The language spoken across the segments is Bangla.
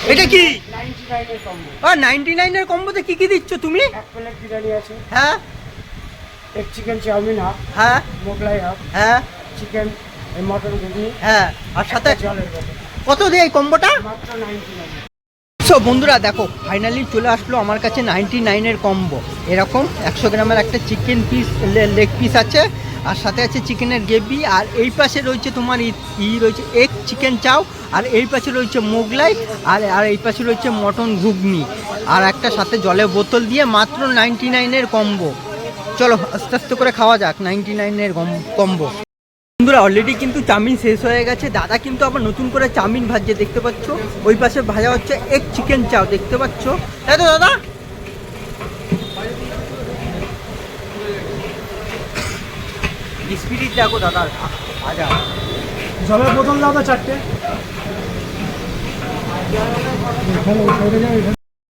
এটা কি 99 এর কম্বো। 99 এর কম্বোতে কি কি দিচ্ছ তুমি? এক প্লেট বিরিয়ানি আছে, হ্যাঁ এক চিকেন চাউমিন হাফ, হ্যাঁ মোগলাই হাফ, হ্যাঁ চিকেন মটন ঘুগনি, হ্যাঁ, আর সাথে জলের বোতল, কত দিয়ে এই কম্বোটা? মাত্র 99। সো বন্ধুরা দেখো ফাইনালি চলে আসলো আমার কাছে 99 এর কম্বো। এরকম 100 গ্রামের একটা চিকেন পিস, লেগ পিস আছে, আর সাথে আছে চিকেনের গ্রেভি, আর এই পাশে রয়েছে তোমার রয়েছে এগ চিকেন চাও, আর এই পাশে রয়েছে মোগলাই, আর এই পাশে রয়েছে মটন ঘুগনি, আর একটা সাথে জলের বোতল দিয়ে মাত্র 99 এর কম্বো। চলো আস্তে আস্তে করে খাওয়া যাক 99 এর কম্বো। বন্ধুরা অলরেডি কিন্তু চাউমিন শেষ হয়ে গেছে, দাদা কিন্তু আবার নতুন করে চাউমিন ভাজছে দেখতে পাচ্ছ, ওই পাশে ভাজা হচ্ছে এক চিকেন চাও দেখতে পাচ্ছ, তাই তো দাদা? স্পিরিট দেখো দাদা ভাজা। জলের বোতল দাও তো 4টে।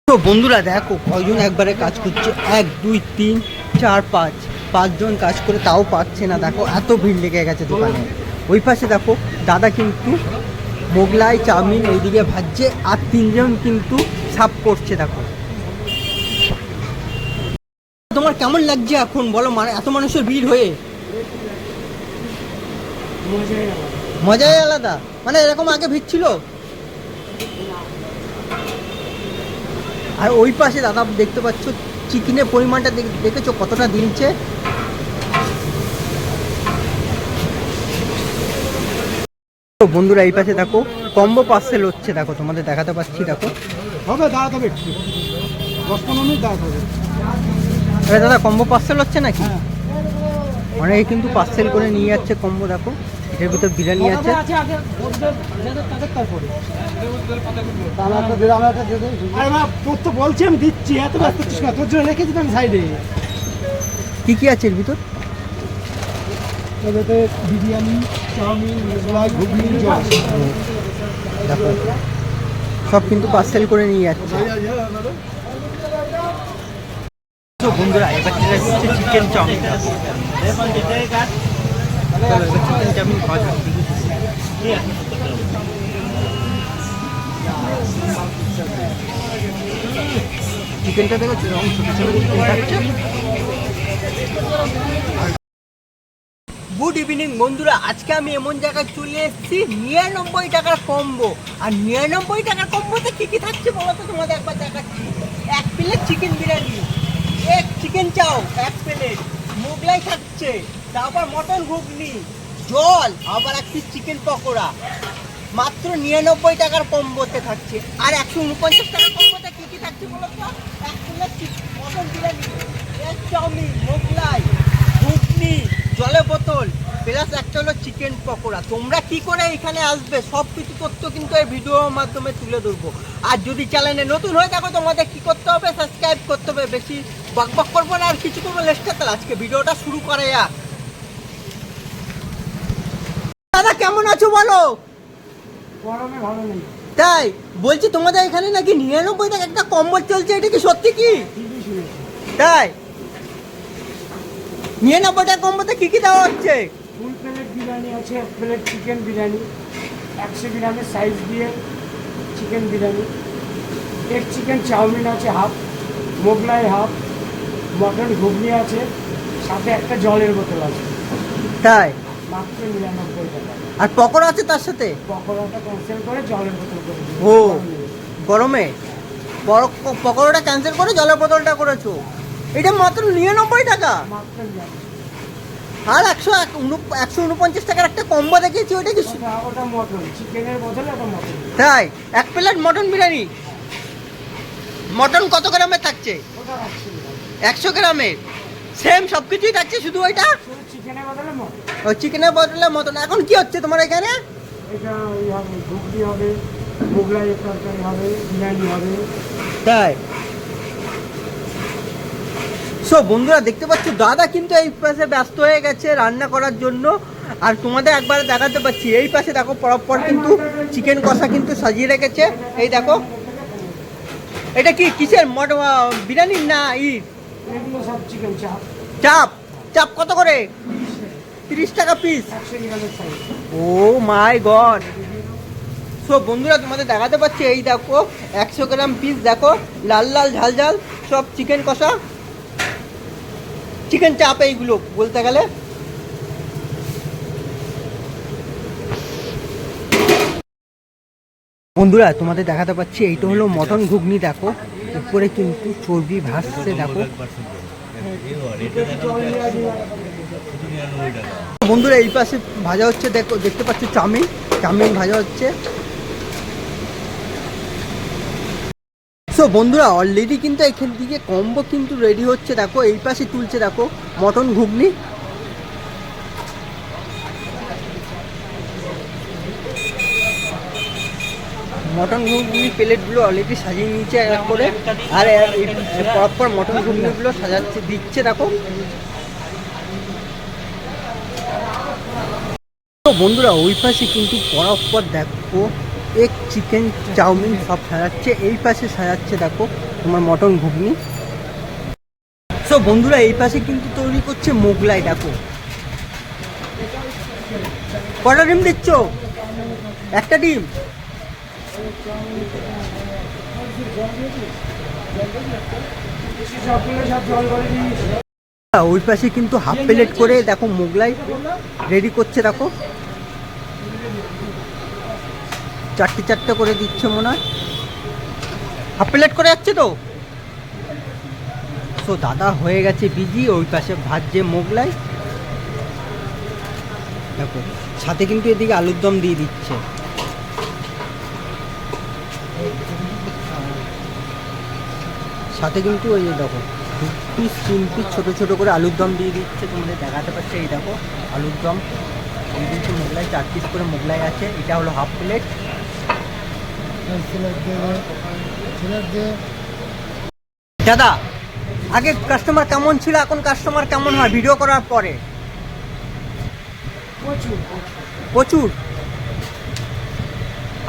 তো বন্ধুরা দেখো কয়জন একবারে কাজ করছে, 1 2 3 4 5 5জন কাজ করে তাও পাচ্ছে না, দেখো এত ভিড় লেগে গেছে দোকানে। ওই পাশে দেখো দাদা কিন্তু মোগলাই চাউমিন এইদিকে ভাজছে, আর 3জন কিন্তু সাফ করছে দেখো। তোমার কেমন লাগছে এখন বলো, মানে এত মানুষের ভিড় হয়ে? মজাই আলাদা, মানে এরকম আগে ভিড় ছিল? আর ওই পাশে দাদা দেখতে পাচ্ছ চিকেনের পরিমাণটা দেখেছো কতটা দিচ্ছে। বন্ধুরা এই পাশে দেখো কম্বো পার্সেল হচ্ছে, দেখো তোমাদের দেখাতে পাচ্ছি, দেখো হবে দাঁড়াতে হবে একটু 10-15 মিনিট দাঁড়াতে হবে। আরে দাদা কম্বো পার্সেল হচ্ছে নাকি? অনেকে কিন্তু পার্সেল করে নিয়ে যাচ্ছে কম্বো, দেখো এটার ভিতর বিরিয়ানি আছে। তোর তো বলছি আমি দিচ্ছি, এত ব্যস্ত হচ্ছিস না, তোর জন্য রেখে দিতাম সাইডে। কি কি আছে এর ভিতর? বিরিয়ানি, চাউমিন, মোগলাই, ঘুগনি, জল। দেখো সব কিন্তু পার্সেল করে নিয়ে যাচ্ছে। তো বন্ধুরা এবার যেটা হচ্ছে চিকেন চাউমিন, চিকেন চাউমিন খাওয়া যাক। চিকেনটা দেখো এরকম ছোটো ছোটো চিকেন থাকছে। গুড ইভিনিং বন্ধুরা, আজকে আমি এমন জায়গায় চলে এসেছি 99 টাকার কম্বো। আর 99 টাকার কম্বোতে কী কী থাকছে বলো তো, তোমাদের একবার দেখাচ্ছি। 1 প্লেট চিকেন বিরিয়ানি, এক চিকেন চাও 1 প্লেট, মোগলাই থাকছে, তারপর মটন ঘুগনি, জল, আবার 1 পিস চিকেন পকোড়া, মাত্র 99 টাকার কম্বোতে থাকছে। আর 149 টাকার কম্বোতে কী কী থাকছে বলো তো? 1 প্লেট মটন বিরিয়ানি, এক চাউমিন, মোগলাই, ঘুগনি, জলের বোতল, প্লাস একটা হলো চিকেন পকোড়া। তোমরা কি করে এখানে আসবে সব কিছু তথ্য কিন্তু এই ভিডিওর মাধ্যমে তুলে ধরবো। আর যদি চ্যানেলে নতুন হয়ে থাকো তোমাদের কি করতে হবে, সাবস্ক্রাইব করতে হবে। বেশি বকবক করবো না আর কিছু করবো লেস্টে, তাহলে আজকে ভিডিওটা শুরু করে যাক। দাদা কেমন আছো বলো? গরমে ভালো নেই। তাই বলছি তোমাদের এখানে নাকি 99 টাকা একটা কম্বো চলছে, এটা কি সত্যি কি? তাই 99 টাকা কম্বোতে কি কি দেওয়া হচ্ছে? ফুল প্লেট বিরিয়ানি আছে, 1 প্লেট চিকেন বিরিয়ানি, 100 গ্রামের সাইজ দিয়ে চিকেন বিরিয়ানি, এক চিকেন চাউমিন আছে হাফ, মোগলাই হাফ, মটন ঘুগনি আছে, সাথে একটা জলের বোতল আছে। তাই মাত্র 99 টাকা। আর পকোড়া আছে তার সাথে? পকোড়াটা ক্যান্সেল করে জলের বোতল করে দিন। ও গরমে পকোড়াটা ক্যান্সেল করে জলের বোতলটা করেছো, এটা মাত্র 99 টাকা। মাত্র 99। আর 149 টাকার একটা কম্বো দেখেছি, ওইটা কি? ওটা মটন চিকেনের বদলে ওটা মটন। তাই 1 প্লেট মটন বিরিয়ানি, মটন কত গ্রামের থাকছে? ওটা রাখছি 100 গ্রামের, সেম সব কিছুই থাকছে, শুধু ওইটা চিকেনের বদলে মটন। ওই চিকেনের বদলে মটন। এখন কি হচ্ছে তোমার এখানে? এটা ওই হবে ঘুগনি হবে, মোগলাই তরকারি হবে, বিরিয়ানি হবে। তাই সো বন্ধুরা দেখতে পাচ্ছ দাদা কিন্তু এই পাশে ব্যস্ত হয়ে গেছে রান্না করার জন্য। আর তোমাদের একবারে দেখাতে পাচ্ছি এই পাশে দেখো পরপর কিন্তু চিকেন কষা কিন্তু সাজিয়ে রেখেছে। এই দেখো এটা কি কিসের বিরিয়ানি না এগুলো সব চিকেন চাপ। চাপ চাপ কত করে? 30 টাকা পিস। 100 গ্রামের সাইজ। ও মাই গড। সো বন্ধুরা তোমাদের দেখাতে পাচ্ছি, এই দেখো 100 গ্রাম পিস, দেখো লাল লাল ঝাল ঝাল সব চিকেন কষা, চিকেন চাপ এইগুলো বলতে গেলে। বন্ধুরা তোমাদের দেখাতে পাচ্ছি, এইটা হলো মটন ঘুগনি, দেখো উপরে কিন্তু চর্বি ভাসছে, দেখো বন্ধুরা। এই পাশে ভাজা হচ্ছে, দেখো দেখতে পাচ্ছ চাউমিন, চাউমিন ভাজা হচ্ছে। সো বন্ধুরা অলরেডি কিন্তু এখান থেকে কম্বো কিন্তু রেডি হচ্ছে, দেখো এই পাশে তুলছে, দেখো মটন ঘুগনি। মটন ঘুগনি প্লেটগুলো অলরেডি সাজিয়ে নিয়েছে এক করে, আর পরপর মটন ঘুগনিগুলো সাজাচ্ছে, দিচ্ছে, দেখো। তো বন্ধুরা ওই পাশে কিন্তু পরপর দেখো এক চিকেন চাউমিন সব সাজাচ্ছে, এই পাশে সাজাচ্ছে দেখো তোমার মটন ঘুগনি। সো বন্ধুরা এই পাশে কিন্তু তৈরি করছে মোগলাই, দেখো কটা ডিম দিচ্ছ? একটা ডিম। ওই পাশে কিন্তু হাফ প্লেট করে দেখো মোগলাই রেডি করছে, দেখো চারটে চারটে করে দিচ্ছে মনে হয়, হাফ প্লেট করে যাচ্ছে তো। সো দাদা হয়ে গেছে বিজি, ওই পাশে ভাজছে মোগলাই, দেখো সাথে কিন্তু এদিকে আলুর দম দিয়ে দিচ্ছে। সাথে কিন্তু ওই দেখো 2 পিস 3 পিস ছোটো ছোটো করে আলুর দম দিয়ে দিচ্ছে, তোমাদের দেখাতে পারছে। এই দেখো আলুর দম, এই দিচ্ছে মোগলাই, 4 পিস করে মোগলাই আছে, এটা হলো হাফ প্লেট। দাদা আগে কাস্টমার কেমন ছিল, এখন কাস্টমার কেমন হয় ভিডিও করার পরে? প্রচুর।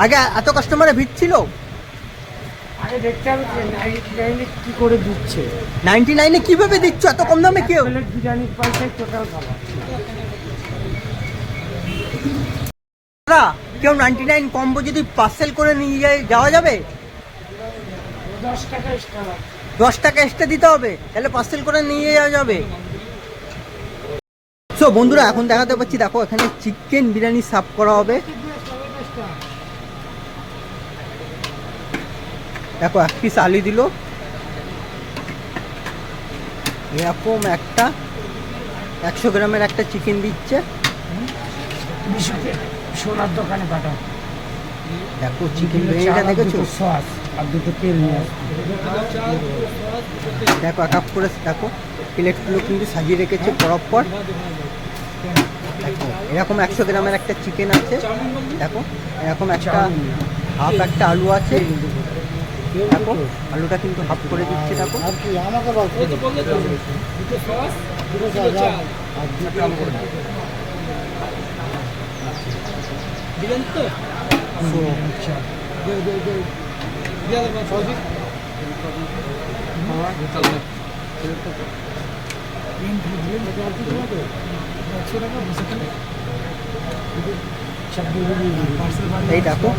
আগে এত কাস্টমারের ভিড় ছিল? আগে দেখতে হবে যে 99 কি করে দিচ্ছে। 99 কিভাবে দিচ্ছ এত কম দামে? কেউ প্লেট বিরিয়ানির পয়সায় টোটাল খাবার। দাদা কেউ 99 কম্বো যদি পার্সেল করে নিয়ে যাওয়া যাবে? 10 টাকা এক্সট্রা লাগবে। 10 টাকা এক্সট্রা দিতে হবে, তাহলে পার্সেল করে নিয়ে যাওয়া যাবে। সো বন্ধুরা এখন দেখাতে পাচ্ছি, দেখো এখানে চিকেন বিরিয়ানি সার্ভ করা হবে, দেখো 1 পিস আলু দিল, এরকম একটা 100 গ্রামের একটা চিকেন দিচ্ছে। সোনার দোকানে পাঠাও, দেখো চিকেন বিরিয়ানিটা দেখেছো, সস আর দুটো তেল নিয়ে আসবে। দেখো এক করে দেখো প্লেটগুলো কিন্তু সাজিয়ে রেখেছে পরপর, দেখো এরকম 100 গ্রামের একটা চিকেন আছে, দেখো এরকম একটা হাফ একটা আলু আছে, দেখো আলুটা কিন্তু হাফ করে দিচ্ছে, দেখো এই দেখো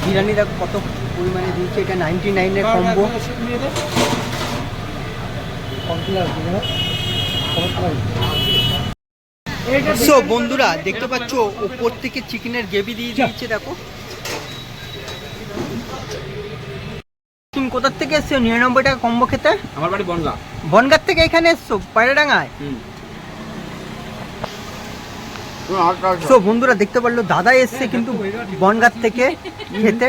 বিরিয়ানি দেখো কত পরিমাণে দিয়েছে, এটা 99-এর কম্বো। সো বন্ধুরা দেখতে পাচ্ছ উপর থেকে চিকেনের গ্রেভি দিয়ে দিয়েছে, দেখো। তুমি কোথার থেকে এসছো 99 টাকা কম্বো খেতে? আমার বাড়ি বনগা। বনগাঁ থেকে এখানে এসছো পায়রাডাঙ্গায়? সো বন্ধুরা দেখতে পারলো দাদা এসছে কিন্তু বনগাঁ থেকে খেতে।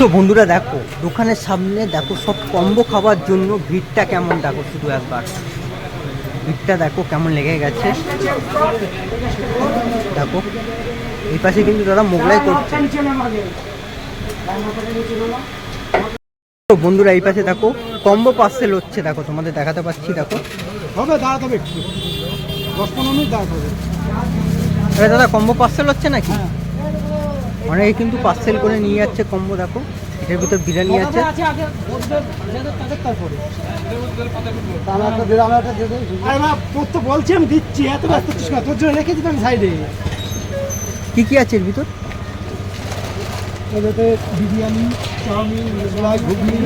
তো বন্ধুরা দেখো দোকানের সামনে দেখো সব কম্বো খাবার জন্য ভিড়টা কেমন, দেখো শুধু একবার ভিড়টা দেখো কেমন লেগে গেছে, দেখো এই পাশে কিন্তু দাদা মোগলাই করছে। তো বন্ধুরা এই পাশে দেখো কম্বো পার্সেল হচ্ছে, দেখো তোমাদের দেখাতে পাচ্ছি, দেখো হবে দাঁড়াতে হবে একটু 10-15 মিনিট দাঁড়াতে হবে। দাদা কম্বো পার্সেল হচ্ছে নাকি? অনেকে কিন্তু পার্সেল করে নিয়ে যাচ্ছে কম্বো, দেখো এটার ভিতর বিরিয়ানি আছে। বলছি আমি দিচ্ছি, এত ব্যস্ত ছিস না, তোর জন্য রেখে দিতাম সাইডে। কি কি আছে এর ভিতর? বিরিয়ানি, চাউমিন, মোগলাই, ঘুগনি,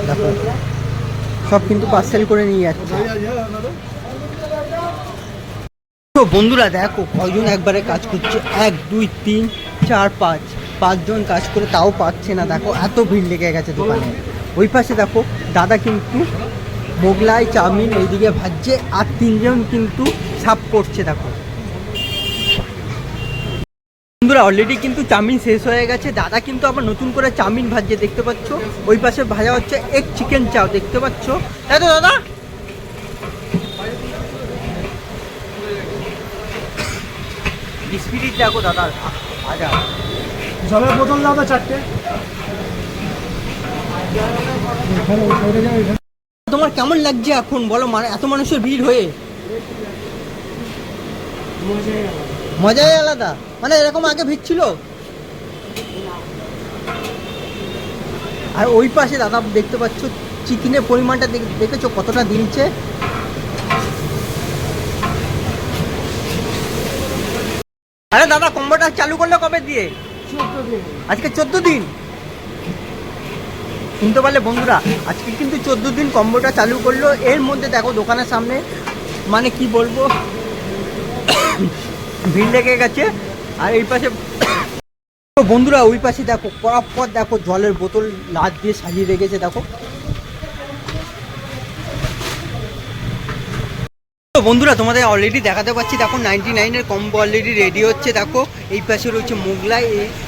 দেখো সব কিন্তু পার্সেল করে নিয়ে যাচ্ছে। তো বন্ধুরা দেখো কয়জন একবারে কাজ করছে, 1 2 3 4 5 5জন কাজ করে তাও পাচ্ছে না। দেখো এত ভিড় লেগে গেছে দোকানে। ওই পাশে দেখো দাদা কিন্তু মোগলাই চাউমিন এইদিকে ভাজছে, আর 3জন কিন্তু সাফ করছে। দেখো বন্ধুরা অলরেডি কিন্তু চাউমিন শেষ হয়ে গেছে, দাদা কিন্তু আবার নতুন করে চাউমিন ভাজছে দেখতে পাচ্ছ। ওই পাশে ভাজা হচ্ছে এক চিকেন চাও দেখতে পাচ্ছ, তাই তো দাদা? স্পিরিট দেখো দাদা ভাজা। জলের বোতল দাও তো 4টে। তোমার কেমন লাগছে এখন বলো, মানে এত মানুষের ভিড় হয়ে? মজাই আলাদা, মানে এরকম আগে ভিড় ছিল? আর ওই পাশে দাদা দেখতে পাচ্ছ চিকেনের পরিমাণটা দেখেছো কতটা দিচ্ছে। আরে দাদা কম্বোটা চালু করলে কবে দিয়ে? আজকে 14 দিন। শুনতে পারলে বন্ধুরা, আজকে কিন্তু 14 দিন কম্বোটা চালু করলো। এর মধ্যে দেখো দোকানের সামনে মানে কি বলবো ভিড় লেগে গেছে। আর এই পাশে বন্ধুরা ওই পাশে দেখো পর দেখো জলের বোতল লাট দিয়ে সাজিয়ে রেখেছে। দেখো তো বন্ধুরা তোমাদের অলরেডি দেখাতে পাচ্ছি, দেখো 99-এর কম্বো অলরেডি রেডি হচ্ছে। দেখো এই পাশে রয়েছে মোগলাই,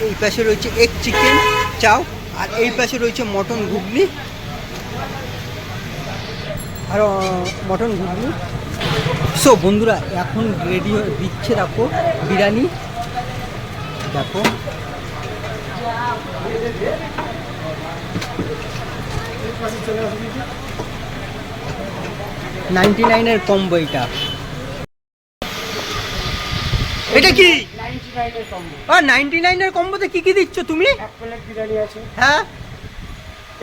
এই পাশে রয়েছে এক চিকেন চাও, আর এই পাশে রয়েছে মটন ঘুগনি আর মটন ঘুগনি। সো বন্ধুরা এখন রেডি দিচ্ছে দেখো বিরিয়ানি। দেখো $99-এর কম্বো এটা কি? 99-এর কম্বো। 99-এর কম্বোতে কি কি দিচ্ছ তুমি? 1 প্লেট বিরিয়ানি আছে, হ্যাঁ,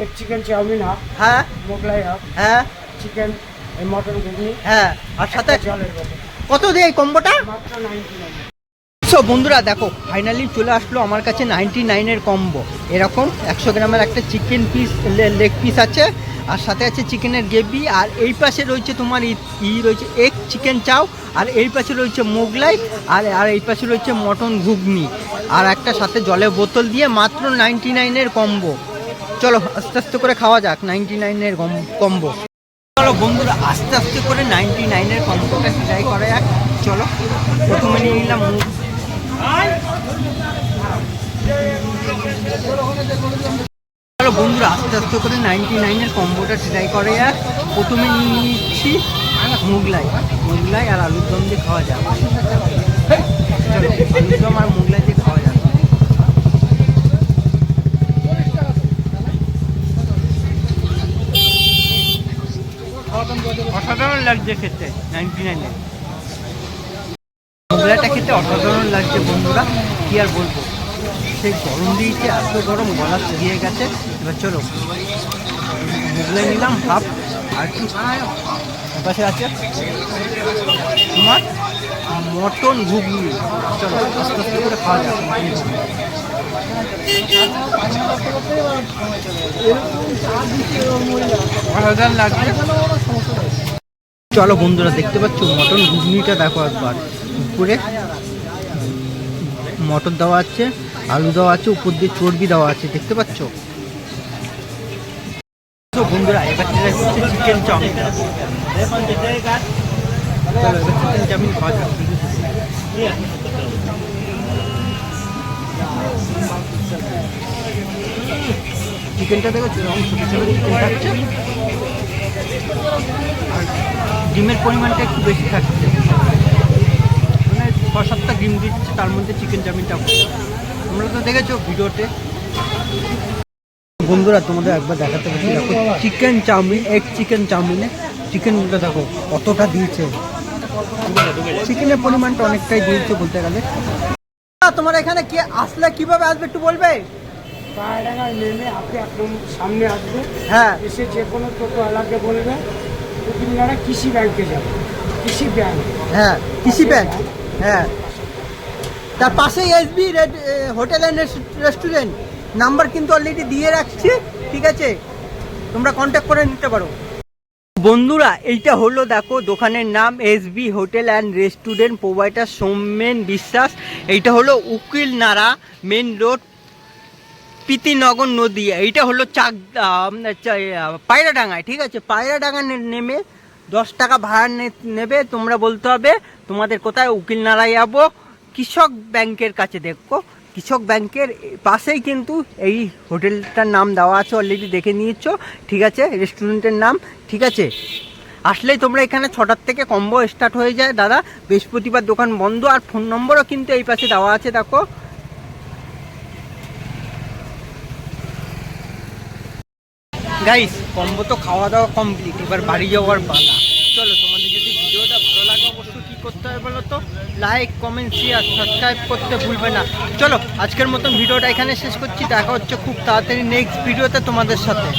এক চিকেন চাউমিন হাফ, হ্যাঁ, মোগলাই হাফ, হ্যাঁ, চিকেন মটন ঘুগনি, হ্যাঁ, আর সাথে জলের বোতল। কত দিয়ে এই কম্বোটা? মাত্র 99। সো বন্ধুরা দেখো ফাইনালি চলে আসলো আমার কাছে 99-এর কম্বো। এরকম 100 গ্রামের একটা চিকেন পিস লেগ পিস আছে, আর সাথে আছে চিকেনের গ্রেভি, আর এই পাশে রয়েছে তোমার রয়েছে এক চিকেন চাও, আর এই পাশে রয়েছে মোগলাই, আর এই পাশে রয়েছে মটন ঘুগনি, আর একটা সাথে জলের বোতল দিয়ে মাত্র 99-এর কম্বো। চলো আস্তে আস্তে করে খাওয়া যাক 99-এর কম্বো। চলো বন্ধুরা আস্তে আস্তে করে 99-এর কম্বোটা ট্রাই করা যাক। চলো প্রথমে নিয়ে নিলাম চলো বন্ধুরা আস্তে আস্তে করে 99-এর কম্বোটা ট্রাই করা যাক। প্রথমে নিয়ে নিচ্ছি মোগলাই আর আলুর দম দিয়ে খাওয়া যাক। চলো আলুর দম আর মোগলাই দিয়ে খাওয়া যাক। অসাধারণ লাগছে খেতে 99-এ। মোগলাইটা খেতে অসাধারণ লাগছে বন্ধুরা, কি আর বলবো। সেই গরম দিয়েছে, এত গরম গলা শুকিয়ে গেছে। এবার চলো মোগলাই নিলাম হাফ, আর কি পাশে আছে তোমার মটন ঘুগনি। চলো আস্তে আস্তে করে খাওয়া যাক। অসাধারণ লাগছে। চলো বন্ধুরা দেখতে পাচ্ছ মটন ঘুগনিটা দেখো একবার, উপরে মটর দেওয়া আছে, আলু দেওয়া আছে, উপর দিয়ে চর্বি দেওয়া আছে দেখতে পাচ্ছ। তো বন্ধুরা এবার ট্রাই করছে চিকেন চাউমিন। চিকেন চাউমিন খাওয়া যাক। চিকেনটা দেখো ছোটো ছোটো চিকেন থাকছে, আর ডিমের পরিমাণটা একটু বেশি থাকছে, মানে 6-7টা ডিম দিচ্ছে, তার মধ্যে চিকেন চাউমিনটা তোমরা তো দেখেছো ভিডিওতে। বন্ধুরা তোমাদের একবার দেখাতে পারছি, দেখো চিকেন চাউমিন, এক চিকেন চাউমিনে চিকেনটা দেখো কতটা দিয়েছে, চিকেনের পরিমাণটা অনেকটাই দিয়েছে বলতে গেলে। তোমার এখানে কি আসলে কিভাবে আসবে একটু বলবে? পায়রাডাঙ্গায় নেমে আপনি একদম সামনে আসবে, হ্যাঁ এসে যে কোনো টোটো এলাকে বলবে উকিলনাড়া কৃষি ব্যাংকে যাবে, কৃষি ব্যাংক। হ্যাঁ কৃষি ব্যাংক, হ্যাঁ তার পাশেই SB hotel and restaurant number কিন্তু অলরেডি দিয়ে রাখছি, ঠিক আছে, তোমরা কন্ট্যাক্ট করে নিতে পারো। বন্ধুরা এইটা হলো দেখো দোকানের নাম SB hotel and restaurant, provider Soumen বিশ্বাস। এইটা হলো উকিলনাড়া মেন রোড, প্রীতিনগর নদীয়া। এইটা হলো পায়রাডাঙ্গায়, ঠিক আছে, পায়রাডাঙ্গা নেমে 10 টাকা ভাড়া নেবে। তোমরা বলতে হবে তোমাদের কোথায়, উকিলনাড়ায় যাবো, কৃষক ব্যাংকের কাছে। দেখো কৃষক ব্যাংকের পাশেই কিন্তু এই হোটেলটার নাম দেওয়া আছে, অলরেডি দেখে নিয়েছো, ঠিক আছে, রেস্টুরেন্টের নাম, ঠিক আছে। আসলেই তোমরা এখানে 6টার থেকে কম্বো স্টার্ট হয়ে যায় দাদা, বৃহস্পতিবার দোকান বন্ধ। আর ফোন নম্বরও কিন্তু এই পাশে দেওয়া আছে দেখো। গাইস কম্বো তো খাওয়া দাওয়া কমপ্লিট, এবার বাড়ি যাওয়ার পালা। চলো, তোমাদের যদি ভিডিওটা ভালো লাগে অবশ্যই কী করতে হবে বলো তো, লাইক কমেন্ট শেয়ার সাবস্ক্রাইব করতে ভুলবে না। চলো আজকের মতন ভিডিওটা এখানে শেষ করছি, দেখা হচ্ছে খুব তাড়াতাড়ি নেক্সট ভিডিওতে তোমাদের সাথে।